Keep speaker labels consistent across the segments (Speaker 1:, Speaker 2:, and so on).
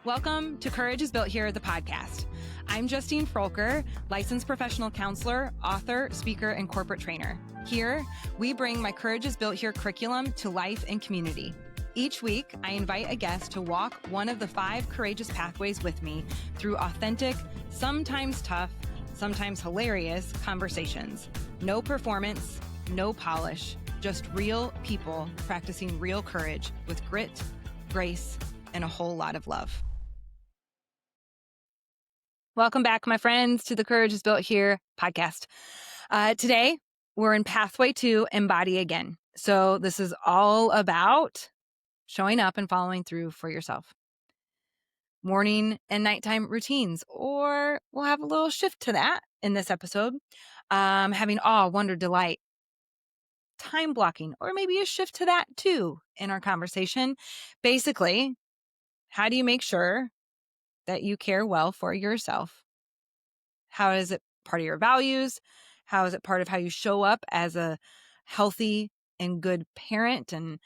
Speaker 1: Welcome to Courage is Built Here, the podcast. I'm Justine Froelker, licensed professional counselor, author, speaker, and corporate trainer. Here, we bring my Courage is Built Here curriculum to life and community. Each week, I invite a guest to walk one of the 5 courageous pathways with me through authentic, sometimes tough, sometimes hilarious conversations. No performance, no polish, just real people practicing real courage with grit, grace, and a whole lot of love. Welcome back, my friends, to the Courage is Built Here podcast. Today, we're in Pathway 2, Embody Again. So this is all about showing up and following through for yourself. Morning and nighttime routines, or we'll have a little shift to that in this episode. Having awe, wonder, delight, time blocking, or maybe a shift to that too in our conversation. Basically, how do you make sure that you care well for yourself? How is it part of your values? How is it part of how you show up as a healthy and good parent and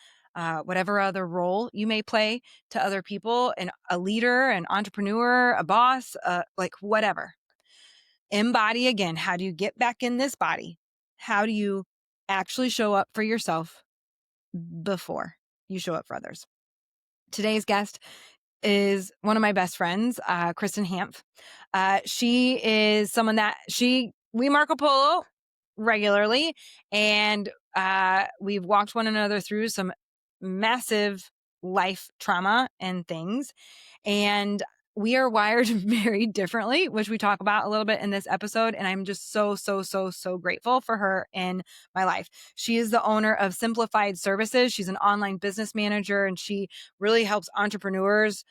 Speaker 1: whatever other role you may play to other people, and a leader, an entrepreneur, a boss, like whatever. Embody again. How do you get back in this body? How do you actually show up for yourself before you show up for others? Today's guest is one of my best friends, Kristen Hanff. She is someone that we Marco Polo regularly, and we've walked one another through some massive life trauma and things. And we are wired very differently, which we talk about a little bit in this episode. And I'm just so grateful for her in my life. She is the owner of Simplified Services. She's an online business manager, and she really helps entrepreneurs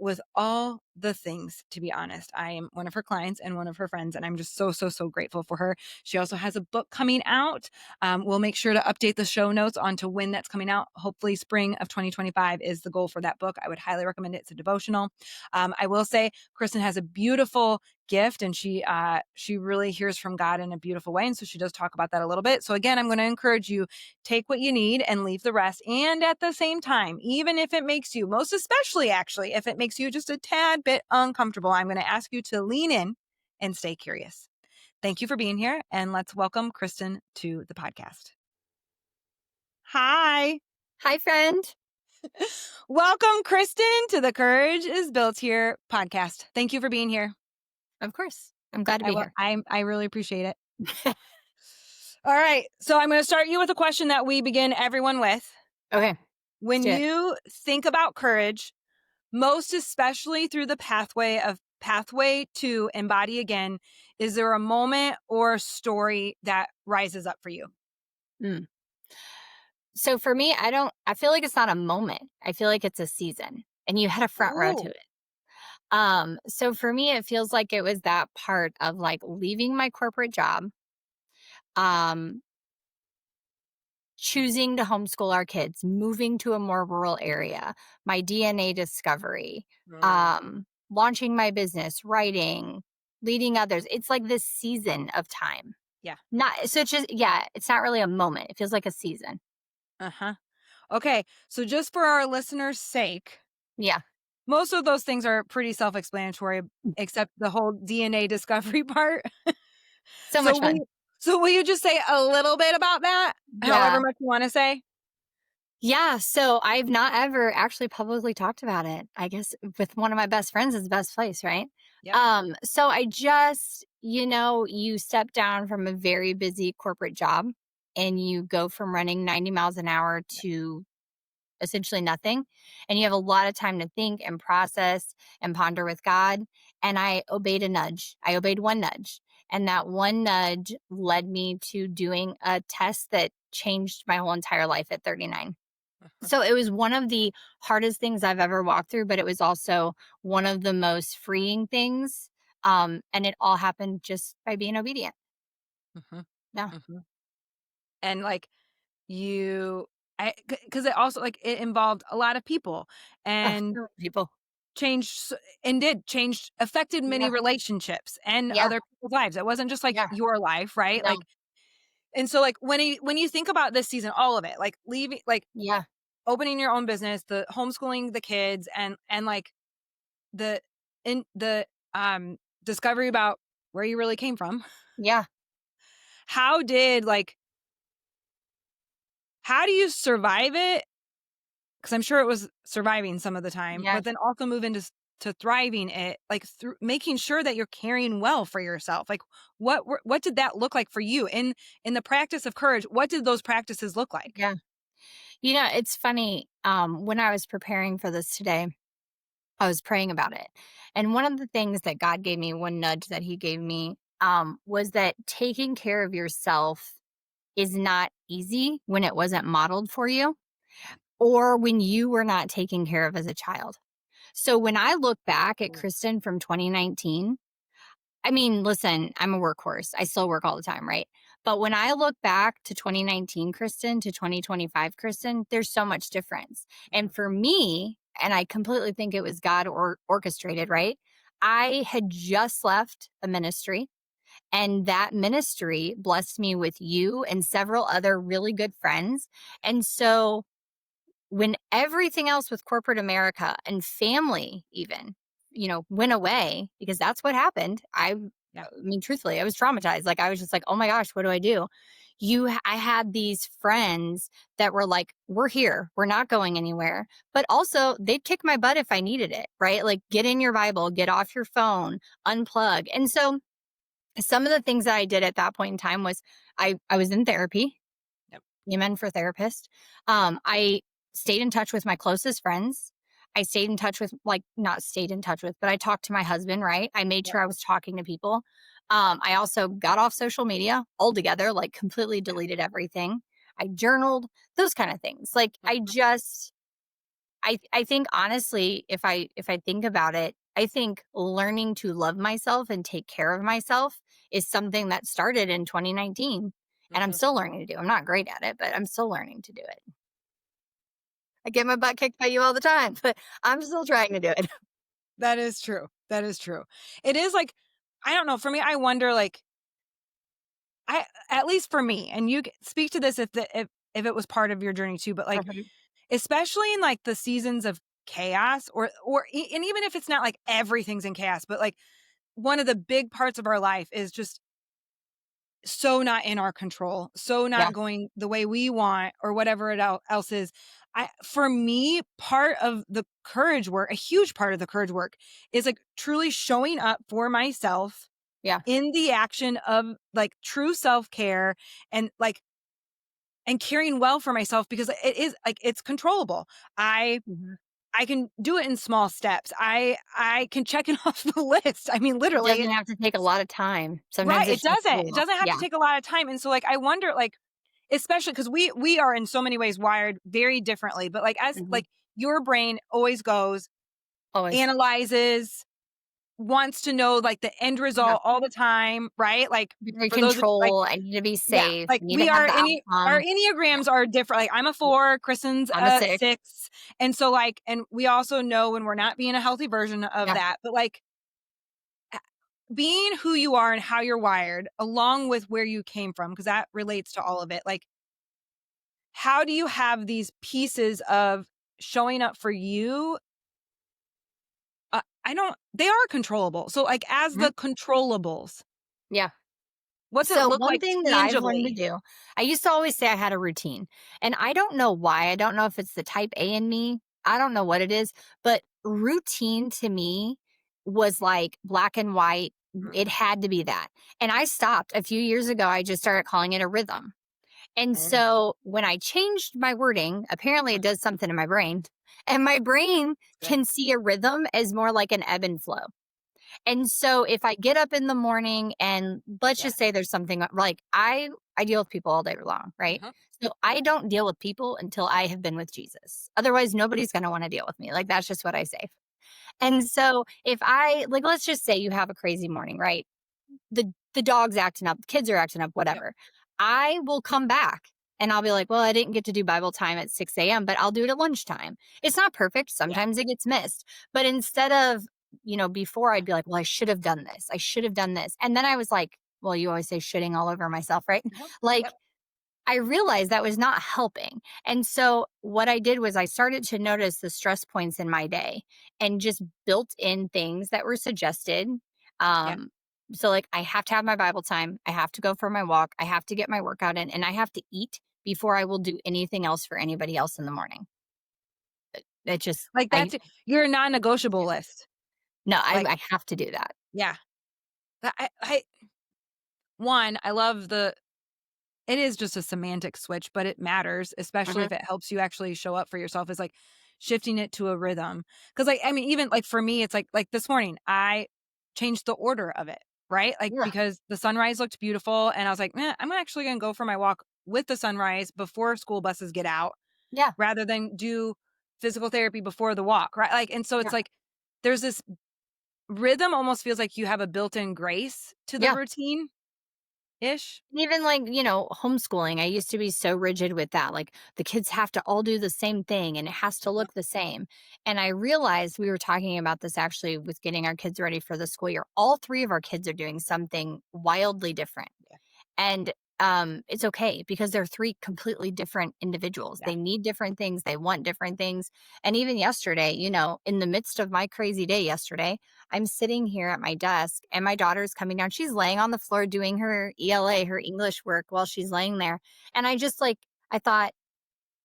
Speaker 1: with all the things, to be honest. I am one of her clients and one of her friends, and I'm just so grateful for her. She also has a book coming out. We'll make sure to update the show notes onto when that's coming out. Hopefully spring of 2025 is the goal for that book. I would highly recommend it. It's a devotional. I will say Kristen has a beautiful gift, and she really hears from God in a beautiful way. And so she does talk about that a little bit. So again, I'm going to encourage you, take what you need and leave the rest. And at the same time, even if it makes you, most especially actually, if it makes you just a tad bit uncomfortable, I'm going to ask you to lean in and stay curious. Thank you for being here. And let's welcome Kristen to the podcast. Hi.
Speaker 2: Hi, friend.
Speaker 1: Welcome, Kristen, to the Courage is Built Here podcast. Thank you for being here.
Speaker 2: Of course. I'm glad to be here.
Speaker 1: I really appreciate it. All right. So I'm going to start you with a question that we begin everyone with.
Speaker 2: Okay.
Speaker 1: When you think about courage, most especially through the pathway to Embody Again, is there a moment or a story that rises up for you?
Speaker 2: So for me, I feel like it's not a moment. I feel like it's a season, and you had a front row to it. So for me, it feels like it was that part of like leaving my corporate job, choosing to homeschool our kids, moving to a more rural area, my DNA discovery, launching my business, writing, leading others. It's like this season of time.
Speaker 1: Yeah.
Speaker 2: It's not really a moment. It feels like a season.
Speaker 1: Uh-huh. Okay. So just for our listeners' sake.
Speaker 2: Yeah.
Speaker 1: Most of those things are pretty self-explanatory, except the whole DNA discovery part.
Speaker 2: So much fun.
Speaker 1: So will you just say a little bit about that?
Speaker 2: Yeah.
Speaker 1: However much you want to say?
Speaker 2: Yeah. So I've not ever actually publicly talked about it. I guess with one of my best friends is the best place, right?
Speaker 1: Yep.
Speaker 2: So I just, you step down from a very busy corporate job and you go from running 90 miles an hour to essentially nothing. And you have a lot of time to think and process and ponder with God. And I obeyed a nudge. I obeyed one nudge. And that one nudge led me to doing a test that changed my whole entire life at 39. So it was one of the hardest things I've ever walked through, but it was also one of the most freeing things. And it all happened just by being obedient.
Speaker 1: Mm-hmm.
Speaker 2: Yeah.
Speaker 1: Mm-hmm. And like because it also it involved a lot of people and affected many relationships and other people's lives. It wasn't just your life, right?
Speaker 2: No.
Speaker 1: And so when you think about this season, all of it, leaving, opening your own business, the homeschooling the kids, and the in the discovery about where you really came from.
Speaker 2: Yeah.
Speaker 1: How did like how do you survive it? Because I'm sure it was surviving some of the time,
Speaker 2: Yes.
Speaker 1: but then also move into to thriving it, like through making sure that you're caring well for yourself. Like what did that look like for you in the practice of courage? What did those practices look like?
Speaker 2: Yeah. It's funny. When I was preparing for this today, I was praying about it. And one of the things that God gave me, one nudge that He gave me, was that taking care of yourself is not easy when it wasn't modeled for you or when you were not taken care of as a child. So when I look back at
Speaker 1: Mm.
Speaker 2: Kristen from 2019, I mean, listen, I'm a workhorse. I still work all the time, right? But when I look back to 2019 Kristen to 2025 Kristen, there's so much difference. And for me, and I completely think it was God orchestrated, right? I had just left a ministry, and that ministry blessed me with you and several other really good friends. And so when everything else with corporate America and family even, went away because that's what happened.
Speaker 1: Yeah.
Speaker 2: I mean, truthfully, I was traumatized. Like I was just like, oh my gosh, what do I do? I had these friends that were like, we're here, we're not going anywhere. But also they'd kick my butt if I needed it, right? Like get in your Bible, get off your phone, unplug. And so some of the things that I did at that point in time was I was in therapy.
Speaker 1: Yep.
Speaker 2: Amen for therapist. I stayed in touch with my closest friends. I stayed in touch with, like, not stayed in touch with, but I talked to my husband, right? I made
Speaker 1: Yep.
Speaker 2: sure I was talking to people. I also got off social media altogether, like completely
Speaker 1: Yeah.
Speaker 2: deleted everything. I journaled, those kind of things. Like
Speaker 1: Mhm.
Speaker 2: I think honestly, if I think about it, I think learning to love myself and take care of myself is something that started in 2019 and I'm
Speaker 1: Mhm.
Speaker 2: still learning to do. I'm not great at it, but I'm still learning to do it. I get my butt kicked by you all the time, but I'm still trying to do it.
Speaker 1: That is true. That is true. It is like I don't know, for me, I wonder like I at least for me, and you speak to this if it was part of your journey too, but like
Speaker 2: Mhm.
Speaker 1: especially in like the seasons of chaos and even if it's not like everything's in chaos, but like one of the big parts of our life is just so not in our control, so
Speaker 2: Yeah.
Speaker 1: not going the way we want or whatever else is. For me, part of the courage work, a huge part of the courage work is like truly showing up for myself
Speaker 2: Yeah.
Speaker 1: in the action of like true self-care and like and caring well for myself because it is like it's controllable. I
Speaker 2: Mhm.
Speaker 1: I can do it in small steps. I can check it off the list. I mean,
Speaker 2: It
Speaker 1: literally.
Speaker 2: doesn't have to take a lot of time. Sometimes
Speaker 1: Right,
Speaker 2: it
Speaker 1: it
Speaker 2: takes a
Speaker 1: doesn't. It
Speaker 2: walk.
Speaker 1: doesn't have to
Speaker 2: Yeah.
Speaker 1: take a lot of time, and so, like, I wonder, like, especially because we are in so many ways wired very differently, but, like, as
Speaker 2: Mhm.
Speaker 1: like, your brain always goes,
Speaker 2: Always.
Speaker 1: analyzes, wants to know, like, the end
Speaker 2: Yeah.
Speaker 1: result all the time, right? Like,
Speaker 2: Very
Speaker 1: for those of like
Speaker 2: control. I need to be
Speaker 1: yeah,
Speaker 2: safe.
Speaker 1: like,
Speaker 2: I need to
Speaker 1: we
Speaker 2: have
Speaker 1: are
Speaker 2: the
Speaker 1: our
Speaker 2: outcome. Yeah.
Speaker 1: Enneagrams are different, like, I'm a
Speaker 2: Yeah.
Speaker 1: 4, Kristen's
Speaker 2: I'm a
Speaker 1: a
Speaker 2: 6.
Speaker 1: 6, and so, like and we also know when we're not being a healthy version of
Speaker 2: Yeah.
Speaker 1: that, but, like, being who you are and how you're wired along with where you came from because that relates to all of it, like, how do you have these pieces of showing up for you? I don't they are controllable. So, like, as
Speaker 2: Mhm.
Speaker 1: the controllables,
Speaker 2: Yeah.
Speaker 1: what's it
Speaker 2: So
Speaker 1: look
Speaker 2: one
Speaker 1: like
Speaker 2: thing that I've learned to
Speaker 1: tangibly?
Speaker 2: do, I used to always say I had a routine. And I don't know why. I don't know if it's the type A in me. I don't know what it is, but routine to me was like black and white. It
Speaker 1: Mhm.
Speaker 2: had to be that. And I stopped a few years ago. I just started calling it a rhythm. And
Speaker 1: Mm,
Speaker 2: so when I changed my wording, apparently it
Speaker 1: mhm.
Speaker 2: does something in my brain. And my brain
Speaker 1: Good.
Speaker 2: can see a rhythm as more like an ebb and flow. And so if I get up in the morning and let's
Speaker 1: Yeah.
Speaker 2: just say there's something like I deal with people all day long, right?
Speaker 1: Mhm.
Speaker 2: So I don't deal with people until I have been with Jesus. Otherwise nobody's going to want to deal with me. Like that's just what I say. And so if I like let's just say you have a crazy morning, right? The dog's acting up, the kids are acting up,
Speaker 1: Yep.
Speaker 2: whatever. I will come back and I'll be like, well, I didn't get to do Bible time at 6 a.m., but I'll do it at lunchtime. It's not perfect.
Speaker 1: Yeah.
Speaker 2: Sometimes it gets missed. But instead of, before I'd be like, well, I should have done this. I should have done this. And then I was like, well, you always say shitting all over myself, right?
Speaker 1: Mhm.
Speaker 2: Like,
Speaker 1: Yep.
Speaker 2: I realized that was not helping. And so what I did was I started to notice the stress points in my day and just built in things that were suggested.
Speaker 1: Yeah.
Speaker 2: Um, so like I have to have my Bible time, I have to go for my walk, I have to get my workout in, and I have to eat before I will do anything else for anybody else in the morning. It just
Speaker 1: Like
Speaker 2: I
Speaker 1: that's your non-negotiable list.
Speaker 2: no,
Speaker 1: Like,
Speaker 2: I have to do that.
Speaker 1: yeah. I one, I love the it is just a semantic switch, but it matters, especially
Speaker 2: Mhm.
Speaker 1: if it helps you actually show up for yourself, is like shifting it to a rhythm. Cause like, I mean, even like for me, it's like this morning, I changed the order of it, right? Like,
Speaker 2: Yeah.
Speaker 1: because the sunrise looked beautiful and I was like, I'm actually going to go for my walk with the sunrise before school buses get out
Speaker 2: Yeah.
Speaker 1: rather than do physical therapy before the walk, right? Like, and so it's
Speaker 2: Yeah.
Speaker 1: like, there's this rhythm almost feels like you have a built-in grace to the
Speaker 2: Yeah.
Speaker 1: routine ish.
Speaker 2: Even like, homeschooling, I used to be so rigid with that. Like the kids have to all do the same thing and it has to look the same. And I realized we were talking about this actually with getting our kids ready for the school year. All three of our kids are doing something wildly different.
Speaker 1: Yeah.
Speaker 2: And it's okay because they're three completely different individuals.
Speaker 1: Yeah.
Speaker 2: They need different things, they want different things. And even yesterday, in the midst of my crazy day yesterday, I'm sitting here at my desk and my daughter's coming down. She's laying on the floor doing her ELA, her English work while she's laying there. And I thought,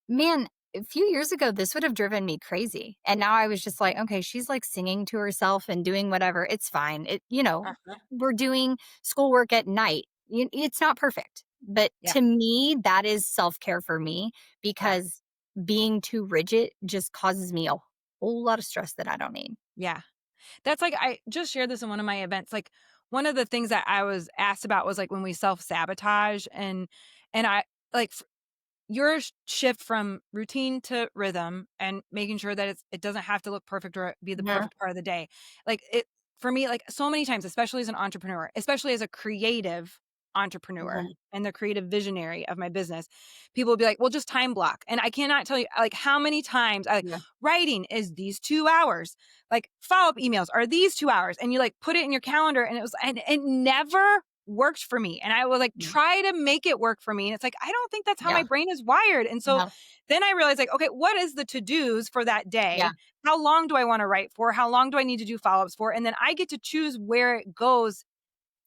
Speaker 2: man, a few years ago, this would have driven me crazy. And now I was just like, okay, she's like singing to herself and doing whatever. It's fine.
Speaker 1: Uh-huh.
Speaker 2: We're doing schoolwork at night. It's not perfect. But
Speaker 1: Yeah.
Speaker 2: to me, that is self care for me
Speaker 1: Yeah.
Speaker 2: because being too rigid just causes me a whole lot of stress that I don't need.
Speaker 1: Yeah. That's like I just shared this in one of my events. Like one of the things that I was asked about was like when we self-sabotage and I like your shift from routine to rhythm and making sure that it doesn't have to look perfect or be the
Speaker 2: Yeah.
Speaker 1: perfect part of the day. Like it for me, like so many times, especially as an entrepreneur, especially as a creative entrepreneur
Speaker 2: Mhm.
Speaker 1: and the creative visionary of my business, people will be like, well, just time block. And I cannot tell you like how many times I like
Speaker 2: Yeah.
Speaker 1: writing is these 2 hours, like follow-up emails are these 2 hours. And you like put it in your calendar and and it never worked for me. And I will like
Speaker 2: Yeah.
Speaker 1: try to make it work for me. And it's like, I don't think that's how my
Speaker 2: Yeah.
Speaker 1: brain is wired. And so
Speaker 2: No.
Speaker 1: then I realized like, okay, what is the to-dos for that
Speaker 2: Yeah.
Speaker 1: day? How long do I want to write for? How long do I need to do follow-ups for? And then I get to choose where it goes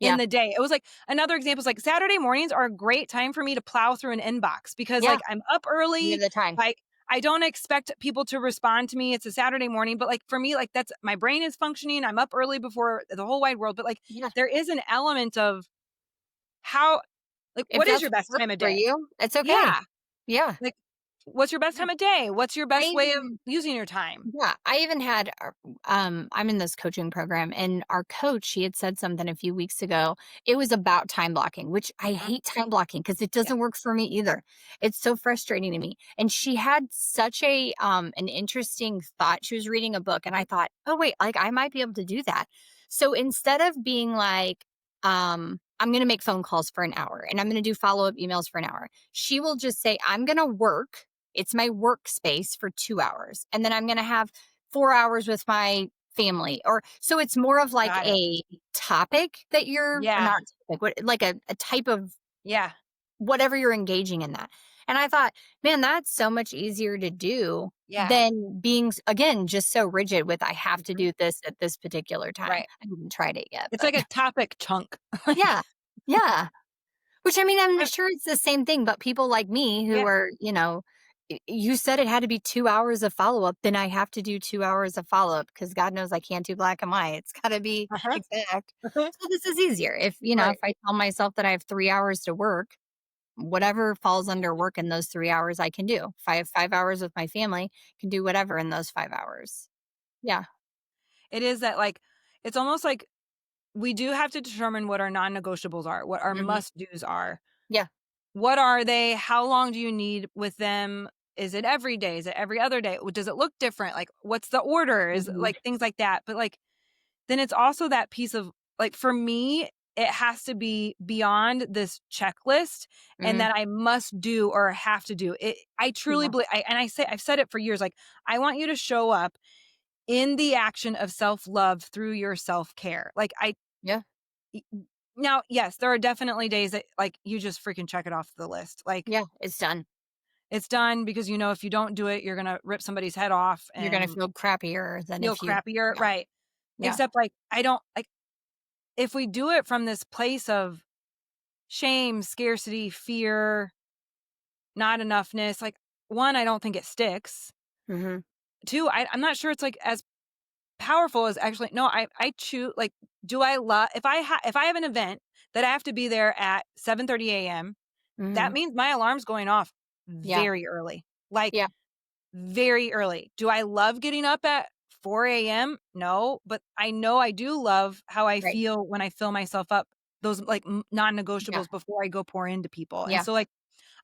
Speaker 1: in
Speaker 2: Yeah.
Speaker 1: the day. It was like another example is like Saturday mornings are a great time for me to plow through an inbox because
Speaker 2: Yeah.
Speaker 1: like I'm up
Speaker 2: You have
Speaker 1: early.
Speaker 2: the time.
Speaker 1: Like I don't expect people to respond to me. It's a Saturday morning, but like for me, like that's my brain is functioning. I'm up early before the whole wide world. But like
Speaker 2: Yeah.
Speaker 1: there is an element of how like
Speaker 2: If
Speaker 1: what is
Speaker 2: that's
Speaker 1: your
Speaker 2: what
Speaker 1: best
Speaker 2: works
Speaker 1: time of
Speaker 2: for
Speaker 1: day?
Speaker 2: you, it's okay.
Speaker 1: Yeah.
Speaker 2: Yeah.
Speaker 1: Like what's your best
Speaker 2: Yeah.
Speaker 1: time of day? What's your
Speaker 2: I
Speaker 1: best way of
Speaker 2: even
Speaker 1: using your time?
Speaker 2: Yeah, I even had I'm in this coaching program and our coach, she had said something a few weeks ago. It was about time blocking, which I
Speaker 1: Mhm.
Speaker 2: hate time blocking because it
Speaker 1: Yeah.
Speaker 2: doesn't work for me either. It's so frustrating to me. And she had such an interesting thought. She was reading a book and I thought, "Oh wait, like I might be able to do that." So instead of being like I'm going to make phone calls for an hour and I'm going to do follow-up emails for an hour. She will just say, "I'm going to work, it's my workspace for 2 hours. And then I'm going to have 4 hours with my family." Or so it's more of like
Speaker 1: Got it.
Speaker 2: a topic that or
Speaker 1: Yeah.
Speaker 2: not topic, like a type of
Speaker 1: Yeah.
Speaker 2: whatever you're engaging in that. And I thought, man, that's so much easier to do
Speaker 1: Yeah.
Speaker 2: than being, again, just so rigid with I have to
Speaker 1: Mhm.
Speaker 2: do this at this particular time.
Speaker 1: Right.
Speaker 2: I haven't tried it yet,
Speaker 1: It's
Speaker 2: but
Speaker 1: like a topic chunk. Like,
Speaker 2: yeah. Yeah. Which I mean, I'm
Speaker 1: I
Speaker 2: sure it's the same thing, but people like me who
Speaker 1: yeah.
Speaker 2: are, you said it had to be 2 hours of follow-up, then I have to do 2 hours of follow-up because God knows I can't do black and white. It's gotta be
Speaker 1: Uh-huh.
Speaker 2: exact.
Speaker 1: Uh-huh.
Speaker 2: So this is easier. If
Speaker 1: Right.
Speaker 2: I tell myself that I have 3 hours to work, whatever falls under
Speaker 1: Mhm.
Speaker 2: work in those 3 hours I can do. If I have 5 hours with my family, can do whatever in those 5 hours. Yeah.
Speaker 1: It is that, like it's almost like we do have to determine what our non-negotiables are, what our
Speaker 2: Mhm.
Speaker 1: must-dos are.
Speaker 2: Yeah.
Speaker 1: What are they? How long do you need with them? Is it every day? Is it every other day? Does it look different? Like, what's the order? Is
Speaker 2: Mhm.
Speaker 1: like things like that. But like, then it's also that piece of like for me, it has to be beyond this checklist and
Speaker 2: Mhm.
Speaker 1: that I must do or have to do. I truly
Speaker 2: Yeah.
Speaker 1: believe and I say I've said it for years, like, I want you to show up in the action of self-love through your self-care. Like
Speaker 2: Yeah.
Speaker 1: Now, yes, there are definitely days that, like, you just freaking check it off the list. Like,
Speaker 2: Yeah, it's done.
Speaker 1: it's done because, if you don't do it, you're gonna rip somebody's head off
Speaker 2: You're gonna
Speaker 1: and
Speaker 2: feel crappier than
Speaker 1: feel
Speaker 2: if you
Speaker 1: crappier.
Speaker 2: yeah,
Speaker 1: Right.
Speaker 2: yeah,
Speaker 1: Except, like, I don't like, if we do it from this place of shame, scarcity, fear, not enoughness, like, 1, I don't think it sticks.
Speaker 2: mhm,
Speaker 1: 2, I'm not sure it's, like, as powerful as actually no, I choose, like, do I love if I have an event that I have to be there at 7:30 AM, that
Speaker 2: mhm,
Speaker 1: means my alarm's going off
Speaker 2: yeah,
Speaker 1: very early, like,
Speaker 2: yeah,
Speaker 1: very early. Do I love getting up at 4 AM? No, but I know I do love how I
Speaker 2: right,
Speaker 1: feel when I fill myself up, those, like,
Speaker 2: yeah,
Speaker 1: non-negotiables before I go pour into people, and
Speaker 2: yeah,
Speaker 1: so, like,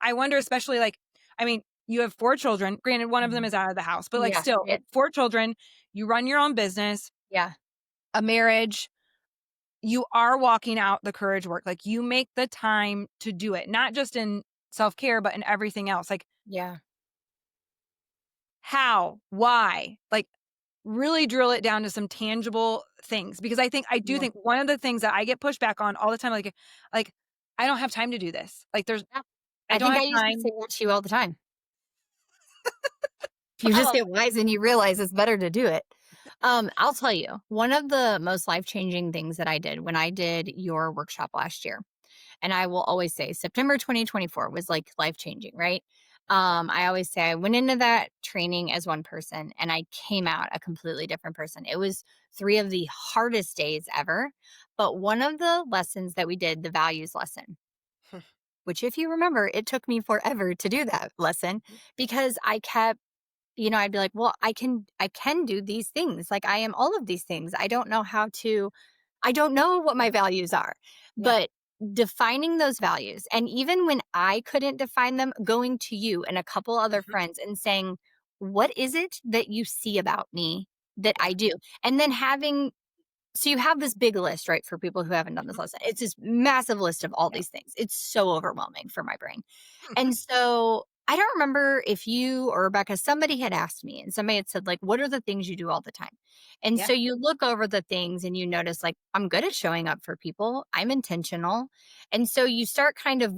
Speaker 1: I wonder, especially, like, I mean, you have 4 children, granted one of them
Speaker 2: mhm,
Speaker 1: is out of the house, but, like,
Speaker 2: yeah,
Speaker 1: still,
Speaker 2: it
Speaker 1: 4 children, you run your own business,
Speaker 2: yeah,
Speaker 1: a marriage, you are walking out the courage work, like, you make the time to do it, not just in self-care, but in everything else, like,
Speaker 2: yeah,
Speaker 1: how? Why? Like, really drill it down to some tangible things, because I do
Speaker 2: yeah,
Speaker 1: think one of the things that I get pushed back on all the time, like, I don't have time to do this, like,
Speaker 2: yeah.
Speaker 1: I
Speaker 2: I
Speaker 1: don't
Speaker 2: think I
Speaker 1: have
Speaker 2: used to
Speaker 1: time.
Speaker 2: say that to you all the time. You just
Speaker 1: Oh,
Speaker 2: get wise and you realize it's better to do it. I'll tell you, one of the most life-changing things that I did when I did your workshop last year, and I will always say September 2024 was like life-changing, right? I always say I went into that training as one person and I came out a completely different person. It was 3 of the hardest days ever, but one of the lessons that we did, the values lesson, which if you remember, it took me forever to do that lesson because I kept I'd be like, "Well, I can do these things. Like I am all of these things. I don't know what my values are."
Speaker 1: yeah,
Speaker 2: But defining those values and even when I couldn't define them, going to you and a couple other
Speaker 1: mhm,
Speaker 2: friends and saying, "What is it that you see about me that
Speaker 1: yeah,
Speaker 2: I do?" And then having so you have this big list, right, for people who haven't done this
Speaker 1: mhm,
Speaker 2: lesson. It's this massive list of all
Speaker 1: yeah,
Speaker 2: these things. It's so overwhelming for my brain. And so I don't remember if you or Rebecca, somebody had asked me and somebody had said, like, what are the things you do all the time? And
Speaker 1: yeah,
Speaker 2: so you look over the things and you notice, like, I'm good at showing up for people. I'm intentional. And so you start kind of,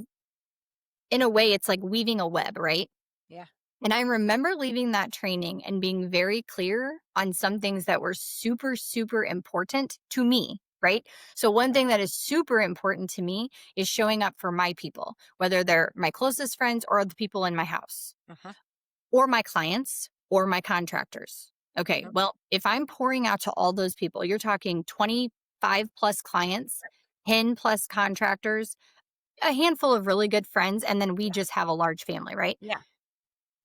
Speaker 2: in a way, it's like weaving a web, right?
Speaker 1: yeah,
Speaker 2: And I remember leaving that training and being very clear on some things that were super, super important to me, right? So, one thing that is super important to me is showing up for my people, whether they're my closest friends or the people in my house
Speaker 1: uh-huh,
Speaker 2: or my clients or my contractors. Okay,
Speaker 1: mhm,
Speaker 2: well, if I'm pouring out to all those people, you're talking 25 plus clients, 10 plus contractors, a handful of really good friends, and then we
Speaker 1: yeah,
Speaker 2: just have a large family, right?
Speaker 1: yeah,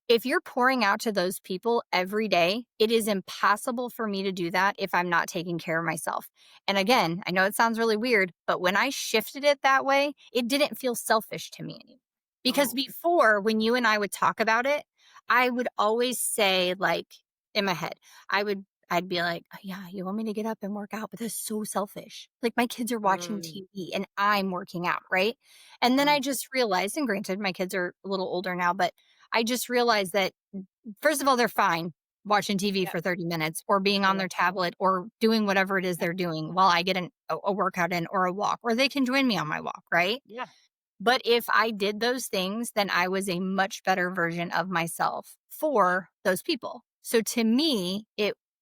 Speaker 2: If you're pouring out to those people every day, it is impossible for me to do that if I'm not taking care of myself. And again, I know it sounds really weird, but when I shifted it that way, it didn't feel selfish to me anymore. Because
Speaker 1: oh,
Speaker 2: before, when you and I would talk about it, I would always say, like, in my head, I'd be like, "Oh, yeah, you want me to get up and work out, but that's so selfish. Like, my kids are watching
Speaker 1: mm,
Speaker 2: TV and I'm working out, right?" And then I
Speaker 1: mm,
Speaker 2: just realized, and granted, my kids are a little older now, but I just realized that, first of all, they're fine watching TV
Speaker 1: yeah,
Speaker 2: for 30 minutes or being on
Speaker 1: sure,
Speaker 2: their tablet or doing whatever it is
Speaker 1: yeah,
Speaker 2: they're doing while I get a workout in or a walk, or they can join me on my walk, right?
Speaker 1: yeah,
Speaker 2: But if I did those things, then I was a much better version of myself for those people. So to me,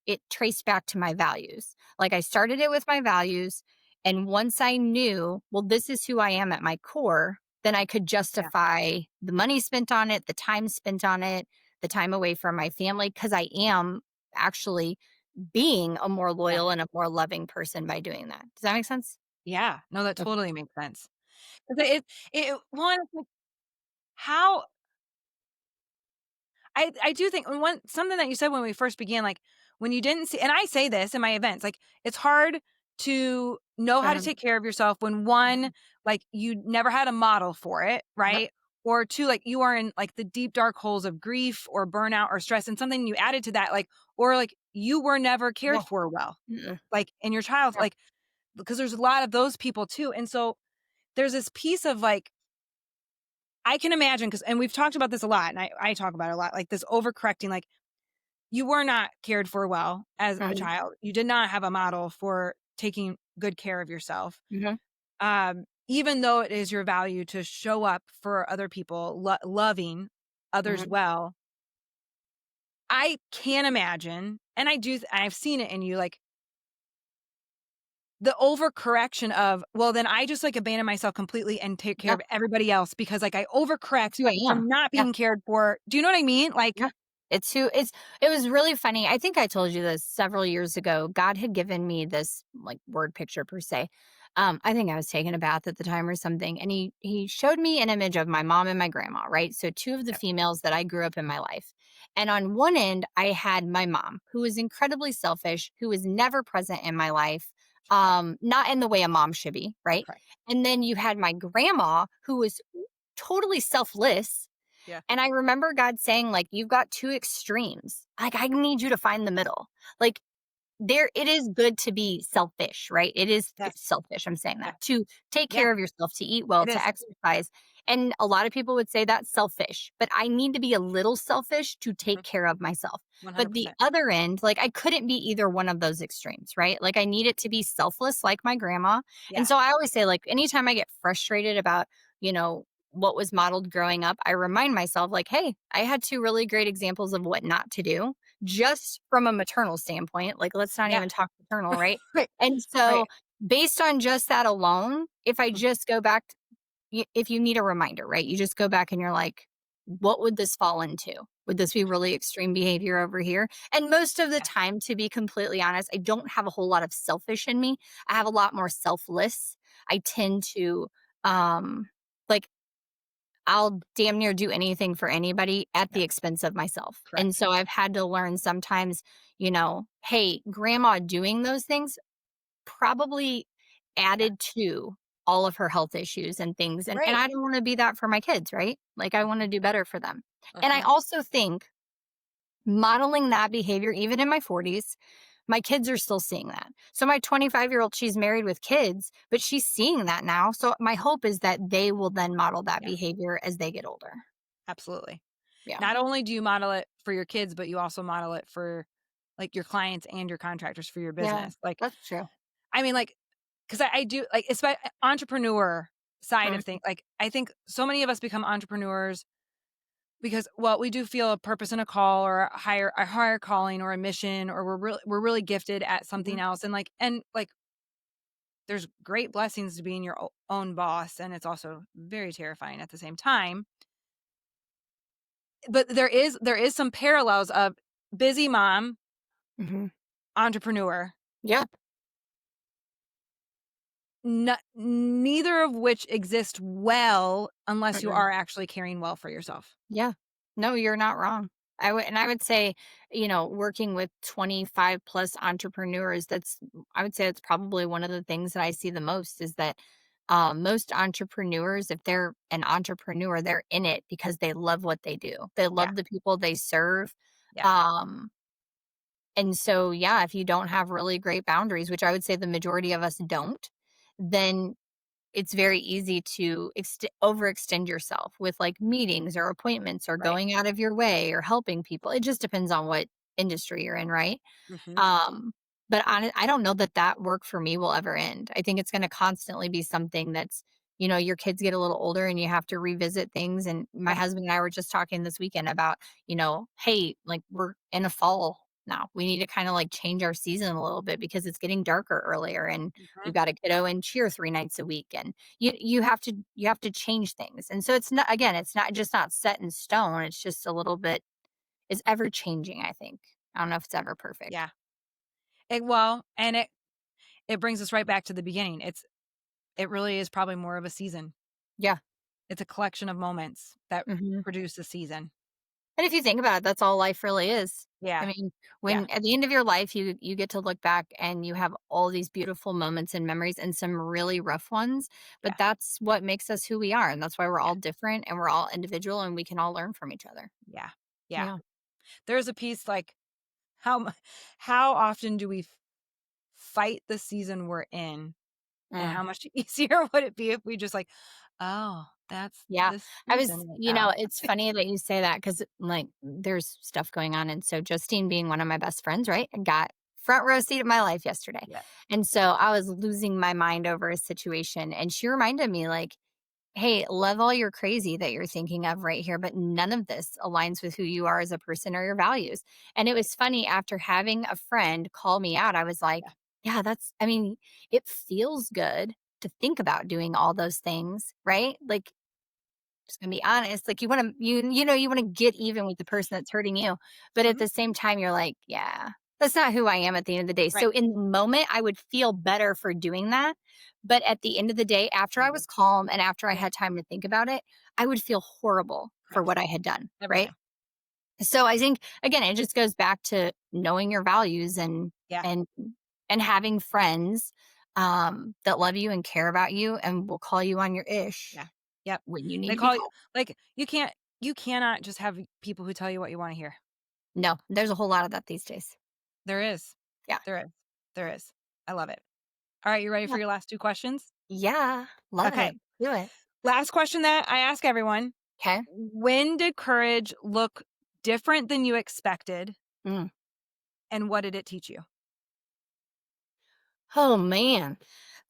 Speaker 2: it traced back to my values. Like I started it with my values, and once I knew, well, this is who I am at my core, then I could
Speaker 1: yeah,
Speaker 2: justify the money spent on it, the time spent on it, the time away from my family because I am actually being a more
Speaker 1: yeah,
Speaker 2: loyal and a more loving person by doing that. Does that make sense?
Speaker 1: yeah, no, that
Speaker 2: Okay.
Speaker 1: totally makes sense. 'Cause one, it's like, how I do think one something that you said when we first began, like, when you didn't see, and I say this in my events, like, it's hard to know how to
Speaker 2: Uh-huh.
Speaker 1: take care of yourself when, 1, like, you never had a model for it,
Speaker 2: Yep.
Speaker 1: right? Or 2, like, you are in, like, the deep dark holes of grief or burnout or stress, and something you added to that, like, or, like, you were never cared
Speaker 2: Yeah.
Speaker 1: for well,
Speaker 2: Mm-mm.
Speaker 1: like, in your child,
Speaker 2: Yeah.
Speaker 1: like, because there's a lot of those people too, and so there's this piece of, like, I can imagine, because, and we've talked about this a lot, and I talk about it a lot, like, this overcorrecting, like, you were not cared for well as a
Speaker 2: Mhm.
Speaker 1: child. You did not have a model for taking good care of yourself.
Speaker 2: Mhm.
Speaker 1: Even though it is your value to show up for other people, loving others
Speaker 2: Mhm.
Speaker 1: well, I can't imagine, and I've seen it in you, like, the overcorrection of, well, then I just, like, abandon myself completely and take care
Speaker 2: Yeah,
Speaker 1: of everybody else because, like, I overcorrect
Speaker 2: it's who I am.
Speaker 1: from not
Speaker 2: Yeah.
Speaker 1: being cared for. Do you know what I mean? Like,
Speaker 2: Yeah. It was really funny. I think I told you this several years ago. God had given me this like word picture per se. I think I was taking a bath at the time or something, and he showed me an image of my mom and my grandma, right? So two of the
Speaker 1: yep,
Speaker 2: females that I grew up in my life. And on one end, I had my mom, who was incredibly selfish, who was never present in my life. Not in the way a mom should be, right?
Speaker 1: right.
Speaker 2: And then you had my grandma, who was totally selfless,
Speaker 1: Yeah.
Speaker 2: and I remember God saying, like, "You've got 2 extremes. Like, I need you to find the middle." Like, it is good to be selfish, right? It is
Speaker 1: Yes.
Speaker 2: selfish, I'm saying
Speaker 1: Yeah.
Speaker 2: that, to take
Speaker 1: Yeah.
Speaker 2: care of yourself, to eat well,
Speaker 1: It
Speaker 2: to
Speaker 1: is.
Speaker 2: exercise, and a lot of people would say that's selfish, but I need to be a little selfish to
Speaker 1: Mhm.
Speaker 2: take care of myself. But the
Speaker 1: 100%.
Speaker 2: other end, like, I couldn't be either one of those extremes, right? Like, I needed to be selfless like my grandma, and
Speaker 1: Yeah.
Speaker 2: so I always say, like, anytime I get frustrated about, you know, what was modeled growing up, I remind myself, like, "Hey, I had 2 really great examples of what not to do, just from a maternal standpoint." Like, let's not
Speaker 1: Yeah.
Speaker 2: even talk maternal, right?
Speaker 1: Right.
Speaker 2: And
Speaker 1: Right.
Speaker 2: so, based on just that alone, if I
Speaker 1: Mhm.
Speaker 2: just go back if you need a reminder, right? You just go back and you're like, "What would this fall into? Would this be really extreme behavior over here?" And most of the
Speaker 1: Yeah.
Speaker 2: time, to be completely honest, I don't have a whole lot of selfish in me. I have a lot more selfless. I tend to, like, I'll damn near do anything for anybody at
Speaker 1: Yeah.
Speaker 2: the expense of myself. And
Speaker 1: Correct.
Speaker 2: so I've had to learn sometimes, hey, grandma doing those things probably
Speaker 1: Yeah.
Speaker 2: added to all of her health issues and things. And
Speaker 1: Right.
Speaker 2: I don't want to be that for my kids, right? Like, I want
Speaker 1: Mhm.
Speaker 2: to do better for them. And I
Speaker 1: Uh-huh.
Speaker 2: also think modeling that behavior, even in my 40s, my kids are still seeing that. So my 25-year-old, she's married with kids, but she's seeing that now. So my hope is that they will then model that
Speaker 1: Yeah.
Speaker 2: behavior as they get older.
Speaker 1: Absolutely.
Speaker 2: Yeah.
Speaker 1: Not only do you model it for your kids, but you also model it for, like, your clients and your contractors for your
Speaker 2: Yeah,
Speaker 1: business. Like,
Speaker 2: that's true.
Speaker 1: I mean, like, 'cause I do, like, entrepreneur side of
Speaker 2: Mhm,
Speaker 1: things, like, I think so many of us become entrepreneurs because, well, we do feel a purpose and a call or a higher calling or a mission, or we're really gifted at something
Speaker 2: mhm,
Speaker 1: else, and there's great blessings to being your own boss, and it's also very terrifying at the same time. But there is some parallels of busy mom,
Speaker 2: mhm.
Speaker 1: entrepreneur,
Speaker 2: Yeah,
Speaker 1: neither of which exist well unless you
Speaker 2: mm-mm.
Speaker 1: are actually caring well for yourself.
Speaker 2: Yeah. No, you're not wrong. I would say, working with 25 plus entrepreneurs, I would say that's probably one of the things that I see the most is that most entrepreneurs, if they're an entrepreneur, they're in it because they love what they do. They
Speaker 1: Yeah,
Speaker 2: love the people they serve.
Speaker 1: yeah,
Speaker 2: Um, and so, yeah, if you don't have really great boundaries, which I would say the majority of us don't, then it's very easy to overextend yourself with like meetings or appointments or
Speaker 1: right.
Speaker 2: going out of your way or helping people. It just depends on what industry you're in, right?
Speaker 1: Mhm.
Speaker 2: Um, but I don't know that that work for me will ever end. I think it's going to constantly be something that's, your kids get a little older and you have to revisit things. And my
Speaker 1: Yep.
Speaker 2: husband and I were just talking this weekend about, hey, like we're in a fall now. We need to kind of like change our season a little bit because it's getting darker earlier and
Speaker 1: Mhm.
Speaker 2: we've got a kiddo in cheer 3 nights a week. And you have to change things. And so it's not just not set in stone. It's just a little bit is ever changing, I think. I don't know if it's ever perfect.
Speaker 1: Yeah. And it brings us right back to the beginning. It really is probably more of a season.
Speaker 2: Yeah.
Speaker 1: It's a collection of moments that
Speaker 2: Mhm.
Speaker 1: produce a season.
Speaker 2: And if you think about it, that's all life really is. I
Speaker 1: Yeah.
Speaker 2: mean,
Speaker 1: Yeah.
Speaker 2: when at the end of your life, you get to look back and you have all these beautiful moments and memories and some really rough ones, but
Speaker 1: Yeah.
Speaker 2: that's what makes us who we are, and that's why we're
Speaker 1: Yeah.
Speaker 2: all different and we're all individual and we can all learn from each other.
Speaker 1: Yeah. Yeah.
Speaker 2: Yeah.
Speaker 1: There's a piece like, how mu how often do we fight the season we're in, and
Speaker 2: Mm.
Speaker 1: how much easier would it be if we just, like, "Oh, that's
Speaker 2: Yeah.
Speaker 1: this season right now."
Speaker 2: It's funny that you say that because, like, there's stuff going on. And so Justine being one of my best friends, right, got front row seat of my life yesterday.
Speaker 1: Yeah.
Speaker 2: And so I was losing my mind over a situation. And she reminded me, like, hey, love all your crazy that you're thinking of right here, but none of this aligns with who you are as a person or your values. And it
Speaker 1: Right.
Speaker 2: was funny after having a friend call me out, I was like,
Speaker 1: Yeah.
Speaker 2: yeah, I mean, it feels good to think about doing all those things, right? Like, just gonna be honest, like you want to get even with the person that's hurting you. But at
Speaker 1: Mhm.
Speaker 2: the same time, you're like, yeah, that's not who I am at the end of the day.
Speaker 1: Right.
Speaker 2: So in the moment, I would feel better for doing that. But at the end of the day, after I
Speaker 1: Mhm.
Speaker 2: was calm and after I
Speaker 1: Yeah.
Speaker 2: had time to think about it, I would feel horrible for
Speaker 1: Yes.
Speaker 2: what I had done.
Speaker 1: Every
Speaker 2: Right.
Speaker 1: time.
Speaker 2: So I think again, it just goes back to knowing your values
Speaker 1: Yeah.
Speaker 2: and and having friends that love you and care about you and will call you on your ish
Speaker 1: Yeah. Yep.
Speaker 2: when you need
Speaker 1: They
Speaker 2: to be
Speaker 1: call you
Speaker 2: called.
Speaker 1: like, you cannot just have people who tell you what you wanna hear.
Speaker 2: No, there's a whole lot of that these days.
Speaker 1: There is.
Speaker 2: Yeah.
Speaker 1: There is. There is. I love it. Alright, you ready for
Speaker 2: Yeah.
Speaker 1: your last 2 questions?
Speaker 2: Yeah. Love
Speaker 1: Okay.
Speaker 2: it. Do it.
Speaker 1: Last question that I ask everyone.
Speaker 2: Okay.
Speaker 1: When did courage look different than you expected,
Speaker 2: Mm.
Speaker 1: and what did it teach you?
Speaker 2: Oh, man.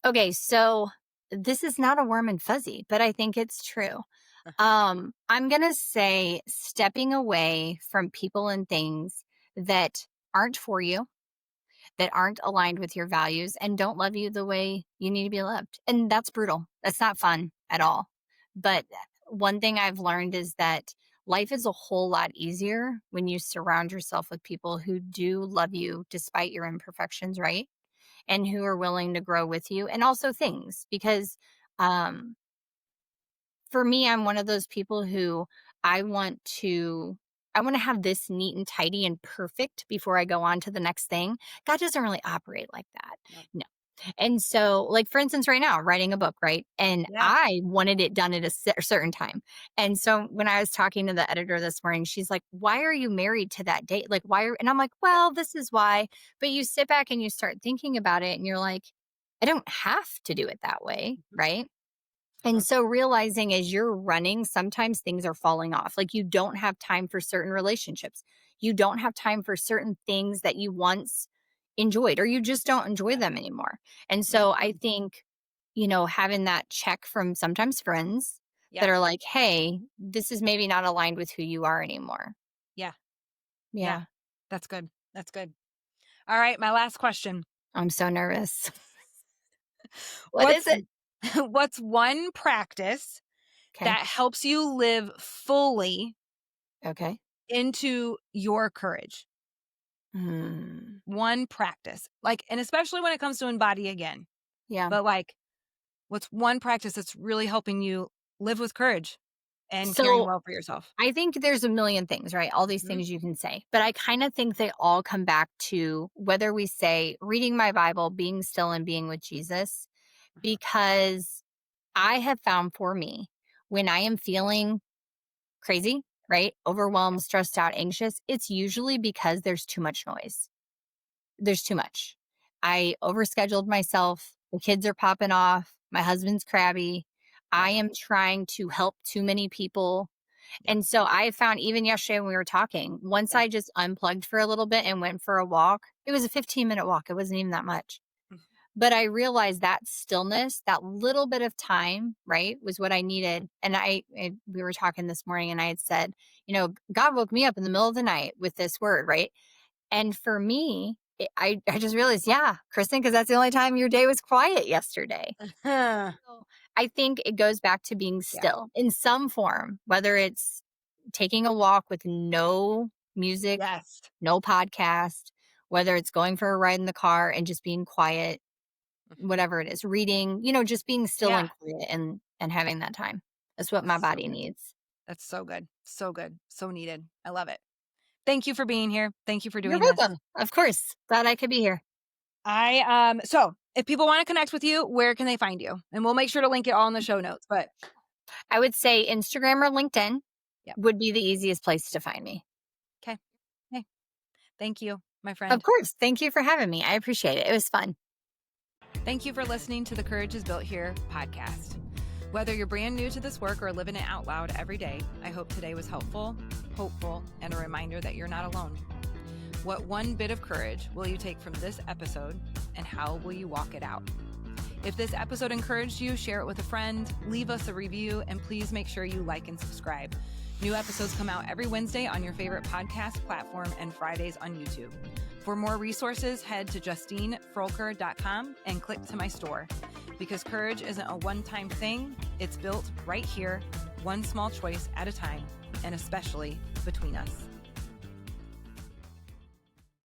Speaker 2: Okay. So this is not a warm and fuzzy, but I think it's true. I'm going to say stepping away from people and things that aren't for you, that aren't aligned with your values, and don't love you the way you need to be loved. And that's brutal. That's not fun at all. But one thing I've learned is that life is a whole lot easier when you surround yourself with people who do love you despite your imperfections, right? And who are willing to grow with you and also things because um for me, I'm one of those people who I want to I want to have this neat and tidy and perfect before I go on to the next thing. God doesn't really operate like that.
Speaker 1: No.
Speaker 2: No. And so, like for instance, right now, writing a book, right? And
Speaker 1: Yeah.
Speaker 2: I wanted it done at a certain time. And so, when I was talking to the editor this morning, she's like, "Why are you married to that date? Like, why?" And I'm like,
Speaker 1: Yeah.
Speaker 2: "Well, this is why." But you sit back and you start thinking about it, and you're like, "I don't have to do it that way,
Speaker 1: Mhm.
Speaker 2: right?" And
Speaker 1: Mhm.
Speaker 2: so realizing as you're running, sometimes things are falling off. Like you don't have time for certain relationships. You don't have time for certain things that you once enjoyed, or you just don't enjoy
Speaker 1: Yeah.
Speaker 2: them anymore. And
Speaker 1: Yeah.
Speaker 2: so I think, having that check from sometimes friends that
Speaker 1: Yeah.
Speaker 2: are like, hey, this is maybe not aligned with who you are anymore.
Speaker 1: Yeah. Yeah.
Speaker 2: Yeah.
Speaker 1: That's good. That's good. Alright, my last question.
Speaker 2: I'm so nervous. What is
Speaker 1: What's
Speaker 2: it?
Speaker 1: what's one practice
Speaker 2: Okay.
Speaker 1: that helps you live fully
Speaker 2: Okay.
Speaker 1: into your courage?
Speaker 2: Hmm.
Speaker 1: One practice. Like, and especially when it comes to Embody Again.
Speaker 2: Yeah.
Speaker 1: But, like, what's one practice that's really helping you live with courage and caring
Speaker 2: So
Speaker 1: well for yourself?
Speaker 2: I think there's a million things, right? All these
Speaker 1: Mhm.
Speaker 2: things you can say. But I kind of think they all come back to whether we say reading my Bible, being still, and being with Jesus,
Speaker 1: Mhm.
Speaker 2: because I have found for me when I am feeling crazy, right? Overwhelmed, stressed out, anxious, it's usually because there's too much noise. There's too much. I overscheduled myself. The kids are popping off. My husband's crabby. I
Speaker 1: Yep.
Speaker 2: am trying to help too many people
Speaker 1: Yep.
Speaker 2: and so I found even yesterday when we were talking, once
Speaker 1: Yeah.
Speaker 2: I just unplugged for a little bit and went for a walk, it was a 15-minute walk. It wasn't even that much.
Speaker 1: Mm.
Speaker 2: But I realized that stillness, that little bit of time, right, was what I needed. And we were talking this morning and I had said, God woke me up in the middle of the night with this word, right? And for me, I just realized, yeah, Kristen, because that's the only time your day was quiet yesterday.
Speaker 1: Huh.
Speaker 2: So I think it goes back to being
Speaker 1: Yeah.
Speaker 2: still in some form, whether it's taking a walk with no music,
Speaker 1: Yes.
Speaker 2: no podcast, whether it's going for a ride in the car and just being quiet,
Speaker 1: Mhm.
Speaker 2: whatever it is, reading, just being still
Speaker 1: Yeah.
Speaker 2: and quiet and having that time. That's what my
Speaker 1: So
Speaker 2: body
Speaker 1: good.
Speaker 2: needs.
Speaker 1: That's so good. So good. So needed. I love it. Thank you for being here. Thank you for
Speaker 2: You're
Speaker 1: doing this.
Speaker 2: welcome. Of course. Glad I could be here.
Speaker 1: So if people want to connect with you, where can they find you? And we'll make sure to link it all in the show notes. But
Speaker 2: I would say Instagram or LinkedIn
Speaker 1: yeah.
Speaker 2: would be the easiest place to find me.
Speaker 1: Okay. Hey, thank you, my
Speaker 2: Of
Speaker 1: friend.
Speaker 2: course. Thank you for having me. I appreciate it. It was fun.
Speaker 1: Thank you for listening to the Courage is Built Here podcast. Whether you're brand new to this work or living it out loud every day, I hope today was helpful, hopeful, and a reminder that you're not alone. What one bit of courage will you take from this episode, and how will you walk it out? If this episode encouraged you, share it with a friend, leave us a review, and please make sure you like and subscribe. New episodes come out every Wednesday on your favorite podcast platform and Fridays on YouTube. For more resources, head to JustineFroelker.com and click to my store. Because courage isn't a one-time thing, it's built right here, one small choice at a time, and especially between us.